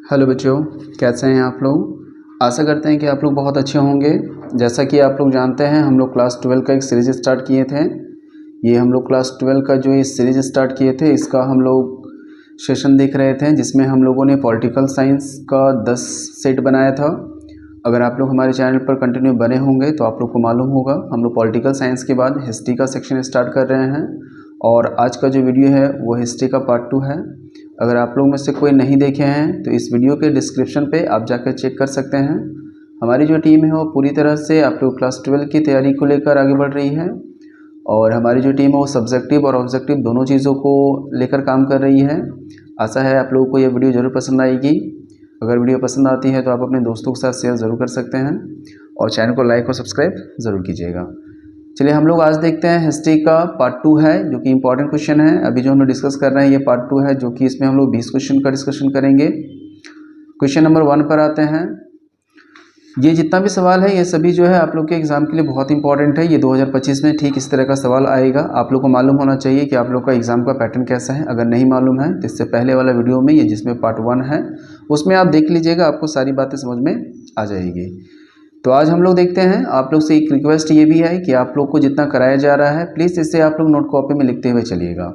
Hello बच्चों, कैसे हैं आप लोग। आशा करते हैं कि आप लोग बहुत अच्छे होंगे। जैसा कि आप लोग जानते हैं, हम लोग क्लास 12 का एक सीरीज़ स्टार्ट किए थे। ये हम लोग क्लास 12 का जो ये सीरीज़ स्टार्ट किए थे, इसका हम लोग सेशन देख रहे थे, जिसमें हम लोगों ने पॉलिटिकल साइंस का 10 सेट बनाया था। अगर आप लोग हमारे चैनल पर कंटिन्यू बने होंगे तो आप लोग को मालूम होगा, हम लोग पॉलिटिकल साइंस के बाद हिस्ट्री का सेक्शन स्टार्ट कर रहे हैं और आज का जो वीडियो है वो हिस्ट्री का पार्ट 2 है। अगर आप लोग में से कोई नहीं देखे हैं तो इस वीडियो के डिस्क्रिप्शन पे आप जाकर चेक कर सकते हैं। हमारी जो टीम है वो पूरी तरह से आप लोग क्लास 12 की तैयारी को लेकर आगे बढ़ रही है और हमारी जो टीम है वो सब्जेक्टिव और ऑब्जेक्टिव दोनों चीज़ों को लेकर काम कर रही है। आशा है आप लोगों को ये वीडियो ज़रूर पसंद आएगी। अगर वीडियो पसंद आती है तो आप अपने दोस्तों के साथ शेयर ज़रूर कर सकते हैं और चैनल को लाइक और सब्सक्राइब ज़रूर कीजिएगा। चलिए हम लोग आज देखते हैं हिस्ट्री का पार्ट 2 है, जो कि इंपॉर्टेंट क्वेश्चन है। अभी जो हम लोग डिस्कस कर रहे हैं ये पार्ट 2 है, जो कि इसमें हम लोग 20 क्वेश्चन का डिस्कशन करेंगे। क्वेश्चन नंबर 1 पर आते हैं। ये जितना भी सवाल है ये सभी जो है आप लोग के एग्जाम के लिए बहुत इंपॉर्टेंट है। ये 2025 में ठीक इस तरह का सवाल आएगा। आप लोग को मालूम होना चाहिए कि आप लोग का एग्जाम का पैटर्न कैसा है। अगर नहीं मालूम है तो इससे पहले वाला वीडियो में, ये जिसमें पार्ट 1 है, उसमें आप देख लीजिएगा, आपको सारी बातें समझ में आ जाएगी। तो आज हम लोग देखते हैं। आप लोग से एक रिक्वेस्ट ये भी है कि आप लोग को जितना कराया जा रहा है प्लीज़ इसे आप लोग नोट कॉपी में लिखते हुए चलिएगा।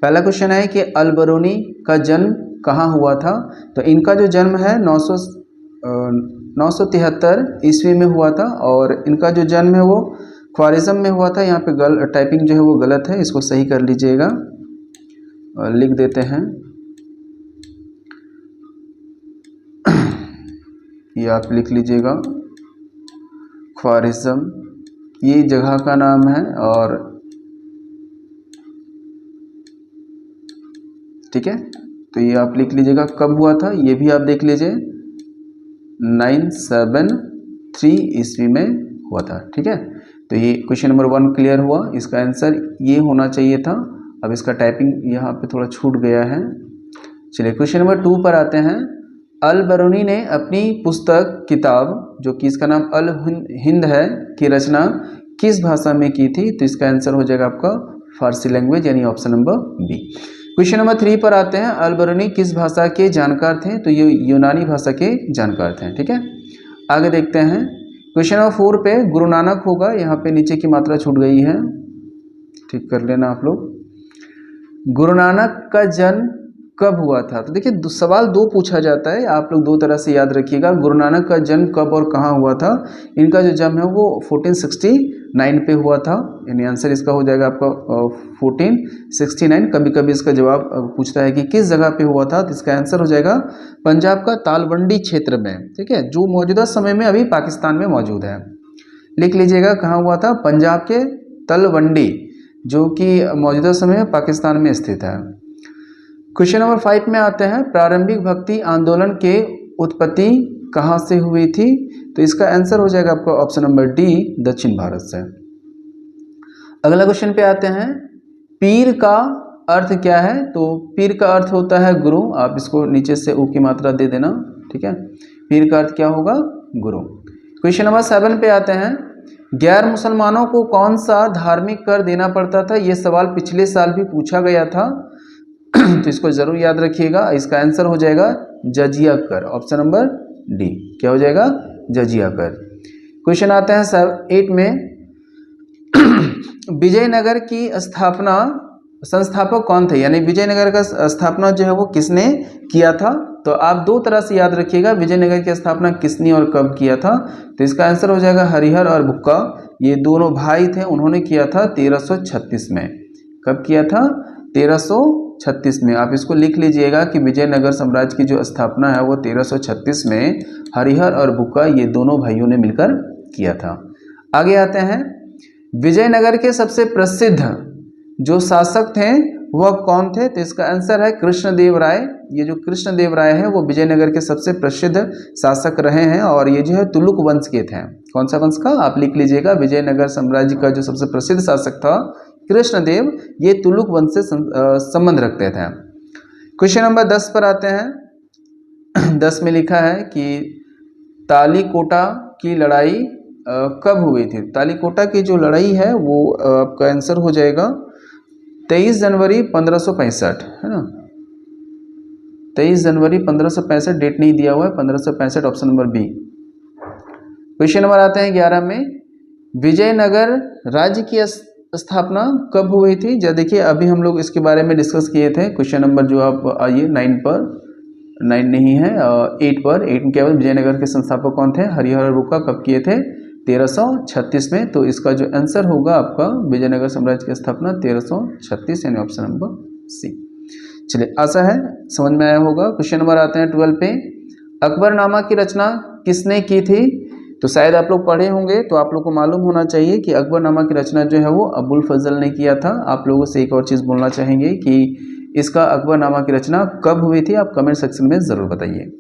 पहला क्वेश्चन है कि अल-बरूनी का जन्म कहाँ हुआ था। तो इनका जो जन्म है 973 ईस्वी में हुआ था और इनका जो जन्म है वो ख्वारिज़म में हुआ था। यहाँ पे टाइपिंग जो है वो गलत है, इसको सही कर लीजिएगा। लिख देते हैं, ये आप लिख लीजिएगा, ख्वारिज़म ये जगह का नाम है। और ठीक है, तो ये आप लिख लीजिएगा। कब हुआ था ये भी आप देख लीजिए, 973 ईस्वी में हुआ था। ठीक है, तो ये क्वेश्चन नंबर 1 क्लियर हुआ। इसका आंसर ये होना चाहिए था। अब इसका टाइपिंग यहाँ पे थोड़ा छूट गया है। चलिए क्वेश्चन नंबर 2 पर आते हैं। अल-बरूनी ने अपनी पुस्तक किताब, जो कि इसका नाम अल हिंद है, की रचना किस भाषा में की थी। तो इसका आंसर हो जाएगा आपका फारसी लैंग्वेज, यानी option number B. Question number 3 पर आते हैं। अल-बरूनी किस भाषा के जानकार थे। तो ये यूनानी भाषा के जानकार थे। ठीक है, आगे देखते हैं। क्वेश्चन नंबर 4 पे गुरु नानक होगा, यहाँ पे नीचे की मात्रा छूट गई है, ठीक कर लेना आप लोग। गुरु नानक का जन्म कब हुआ था। तो देखिए सवाल 2 पूछा जाता है, आप लोग 2 तरह से याद रखिएगा। गुरु नानक का जन्म कब और कहाँ हुआ था। इनका जो जन्म है वो 1469 पे हुआ था, यानी आंसर इसका हो जाएगा आपका 1469। कभी कभी इसका जवाब पूछता है कि किस जगह पे हुआ था, तो इसका आंसर हो जाएगा पंजाब का तालवंडी क्षेत्र में। ठीक है, जो मौजूदा समय में अभी पाकिस्तान में मौजूद है। लिख लीजिएगा कहाँ हुआ था, पंजाब के तलवंडी, जो कि मौजूदा समय में पाकिस्तान में स्थित है। क्वेश्चन नंबर 5 में आते हैं। प्रारंभिक भक्ति आंदोलन के उत्पत्ति कहाँ से हुई थी। तो इसका आंसर हो जाएगा आपका ऑप्शन नंबर डी, दक्षिण भारत से। अगला क्वेश्चन पे आते हैं। पीर का अर्थ क्या है। तो पीर का अर्थ होता है गुरु। आप इसको नीचे से ऊ की मात्रा दे देना। ठीक है, पीर का अर्थ क्या होगा, गुरु। क्वेश्चन नंबर 7 पे आते हैं। गैर मुसलमानों को कौन सा धार्मिक कर देना पड़ता था। ये सवाल पिछले साल भी पूछा गया था, तो इसको जरूर याद रखिएगा। इसका आंसर हो जाएगा जजिया कर, ऑप्शन नंबर डी। क्या हो जाएगा, जजिया कर। क्वेश्चन आता है 8 में। विजयनगर की संस्थापक कौन थे, यानी विजयनगर का स्थापना जो है वो किसने किया था। तो आप 2 तरह से याद रखिएगा, विजयनगर की स्थापना किसने और कब किया था। तो इसका आंसर हो जाएगा हरिहर और बुक्का, ये दोनों भाई थे, उन्होंने किया था 1336 में। कब किया था, 1336 में। आप इसको लिख लीजिएगा कि विजयनगर साम्राज्य की जो स्थापना है वो 1336 में हरिहर और बुक्का, ये दोनों भाइयों ने मिलकर किया था। आगे आते हैं। विजयनगर के सबसे प्रसिद्ध जो शासक थे वह कौन थे। तो इसका आंसर है कृष्णदेव राय। ये जो कृष्णदेव राय है वो विजयनगर के सबसे प्रसिद्ध शासक रहे हैं और ये जो है तुलुक वंश के थे। कौन सा वंश का, आप लिख लीजिएगा। विजयनगर साम्राज्य का जो सबसे प्रसिद्ध शासक था कृष्णदेव, ये तुलुक वंश से संबंध रखते थे। क्वेश्चन नंबर 10 पर आते हैं। 10 में लिखा है कि तालीकोटा की लड़ाई कब हुई थी। तालीकोटा की जो लड़ाई है वो आपका आंसर हो जाएगा 23 जनवरी 1565, है ना। 23 जनवरी 1565, डेट नहीं दिया हुआ है, 1565 option number B. Question number आते हैं 11 में, विजयनगर राज्य की स्थापना कब हुई थी? जब देखिए अभी हम लोग इसके बारे में डिस्कस किए थे। क्वेश्चन नंबर जो आप आइए 9 पर, 9 नहीं है 8 पर, 8 में केवल विजयनगर के संस्थापक कौन थे? हरिहर बुक्का। कब किए थे? 1336 में। तो इसका जो आंसर होगा आपका विजयनगर साम्राज्य की स्थापना 1336, यानी ऑप्शन नंबर सी। चलिए, आशा है समझ में आया होगा। क्वेश्चन नंबर आते हैं 12 पे, अकबरनामा की रचना किसने की थी? तो शायद आप लोग पढ़े होंगे, तो आप लोग को मालूम होना चाहिए कि अकबरनामा की रचना जो है वो अबुल फजल ने किया था। आप लोगों से एक और चीज़ बोलना चाहेंगे कि इसका अकबरनामा की रचना कब हुई थी? आप कमेंट सेक्शन में ज़रूर बताइए।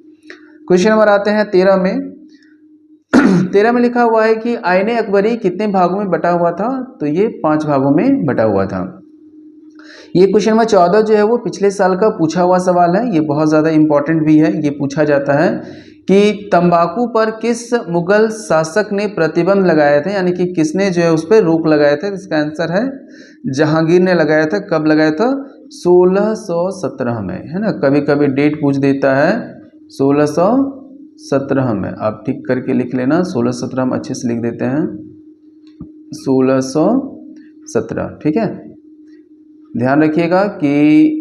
क्वेश्चन नंबर आते हैं 13 में। 13 में लिखा हुआ है कि आईने अकबरी कितने भागों में बटा हुआ था? तो ये 5 भागों में बटा हुआ था। ये क्वेश्चन नंबर 14 जो है वो पिछले साल का पूछा हुआ सवाल है। ये बहुत ज़्यादा इंपॉर्टेंट भी है। ये पूछा जाता है कि तंबाकू पर किस मुगल शासक ने प्रतिबंध लगाया था, यानी कि किसने जो है उस पर रोक लगाया था? इसका आंसर है जहांगीर ने लगाया था। कब लगाया था? 1617 में, है ना। कभी कभी डेट पूछ देता है, 1617 में। आप ठीक करके लिख लेना, 1617 हम अच्छे से लिख देते हैं, 1617, ठीक है। ध्यान रखिएगा कि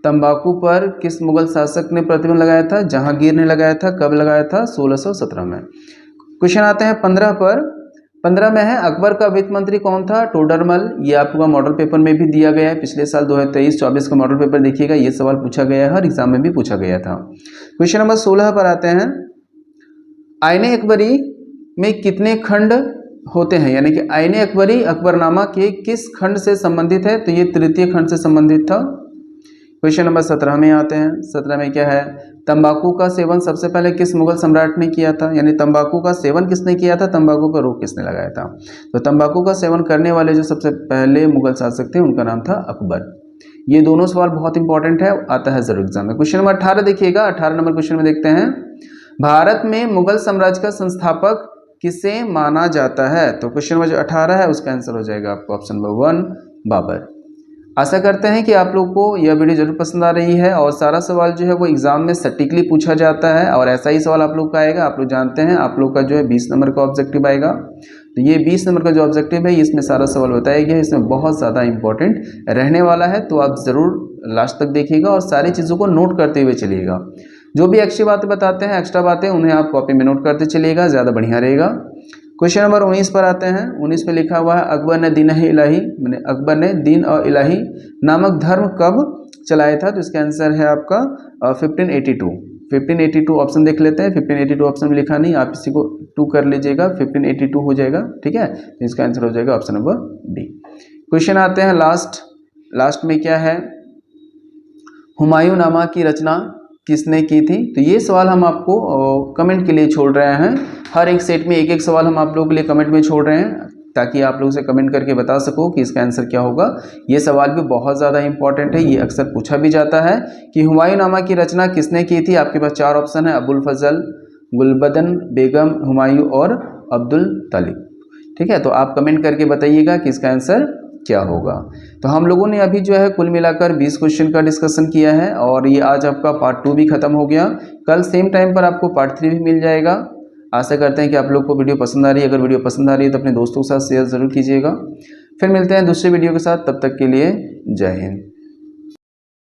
तंबाकू पर किस मुगल शासक ने प्रतिबंध लगाया था? जहांगीर ने लगाया था। कब लगाया था? 1617 में। क्वेश्चन आते हैं 15 पर। 15 में है, अकबर का वित्त मंत्री कौन था? टोडरमल। ये आपका मॉडल पेपर में भी दिया गया है। पिछले साल 2023-24 का मॉडल पेपर देखिएगा, ये सवाल पूछा गया है, हर एग्जाम में भी पूछा गया था। क्वेश्चन नंबर 16 पर आते हैं, आईने अकबरी में कितने खंड होते हैं? यानी कि आईने अकबरी अकबरनामा के किस खंड से संबंधित है? तो ये तृतीय खंड से संबंधित था। क्वेश्चन नंबर 17 में आते हैं। 17 में क्या है, तंबाकू का सेवन सबसे पहले किस मुगल सम्राट ने किया था? यानी तंबाकू का सेवन किसने किया था, तंबाकू पर रोक किसने लगाया था? तो तंबाकू का सेवन करने वाले जो सबसे पहले मुगल शासक थे उनका नाम था अकबर। ये दोनों सवाल बहुत इंपॉर्टेंट है, आता है जरूर एग्जाम में। क्वेश्चन नंबर 18 देखिएगा। 18 नंबर क्वेश्चन में देखते हैं, भारत में मुगल साम्राज्य का संस्थापक किसे माना जाता है? तो क्वेश्चन नंबर जो 18 है उसका आंसर हो जाएगा आपको ऑप्शन नंबर 1, बाबर। आशा करते हैं कि आप लोग को यह वीडियो जरूर पसंद आ रही है और सारा सवाल जो है वो एग्जाम में सटीकली पूछा जाता है और ऐसा ही सवाल आप लोग का आएगा। आप लोग जानते हैं आप लोग का जो है 20 नंबर का ऑब्जेक्टिव आएगा। तो ये 20 नंबर का जो ऑब्जेक्टिव है इसमें सारा सवाल बताया गया है, इसमें बहुत ज़्यादा इंपॉर्टेंट रहने वाला है। तो आप ज़रूर लास्ट तक देखिएगा और सारी चीज़ों को नोट करते हुए चलिएगा। जो भी एक्स्ट्रा बातें बताते हैं, एक्स्ट्रा बातें, उन्हें आप कॉपी में नोट करते चलिएगा, ज़्यादा बढ़िया रहेगा। क्वेश्चन नंबर 19 पर आते हैं। 19 में लिखा हुआ है, अकबर ने दीन इलाही, मैंने अकबर ने दीन और इलाही नामक धर्म कब चलाया था? तो इसका आंसर है आपका 1582। 1582 ऑप्शन देख लेते हैं। 1582 ऑप्शन में लिखा नहीं, आप इसी को 2 कर लीजिएगा, 1582 हो जाएगा, ठीक है। तो इसका आंसर हो जाएगा ऑप्शन नंबर डी। क्वेश्चन आते हैं लास्ट में क्या है, हुमायूं नामा की रचना किसने की थी? तो ये सवाल हम आपको कमेंट के लिए छोड़ रहे हैं। हर एक सेट में एक एक सवाल हम आप लोगों के लिए कमेंट में छोड़ रहे हैं ताकि आप लोग से कमेंट करके बता सको कि इसका आंसर क्या होगा। ये सवाल भी बहुत ज़्यादा इंपॉर्टेंट है, ये अक्सर पूछा भी जाता है कि हुमायूं नामा की रचना किसने की थी। आपके पास 4 ऑप्शन है, अबुल फजल, गुलबदन बेगम, हुमायूं और अब्दुल तालिब, ठीक है। तो आप कमेंट करके बताइएगा कि इसका आंसर क्या होगा। तो हम लोगों ने अभी जो है कुल मिलाकर 20 क्वेश्चन का डिस्कशन किया है और ये आज आपका पार्ट 2 भी खत्म हो गया। कल सेम टाइम पर आपको पार्ट 3 भी मिल जाएगा। आशा करते हैं कि आप लोग को वीडियो पसंद आ रही है। अगर वीडियो पसंद आ रही है तो अपने दोस्तों के साथ शेयर ज़रूर कीजिएगा। फिर मिलते हैं दूसरे वीडियो के साथ, तब तक के लिए जय हिंद।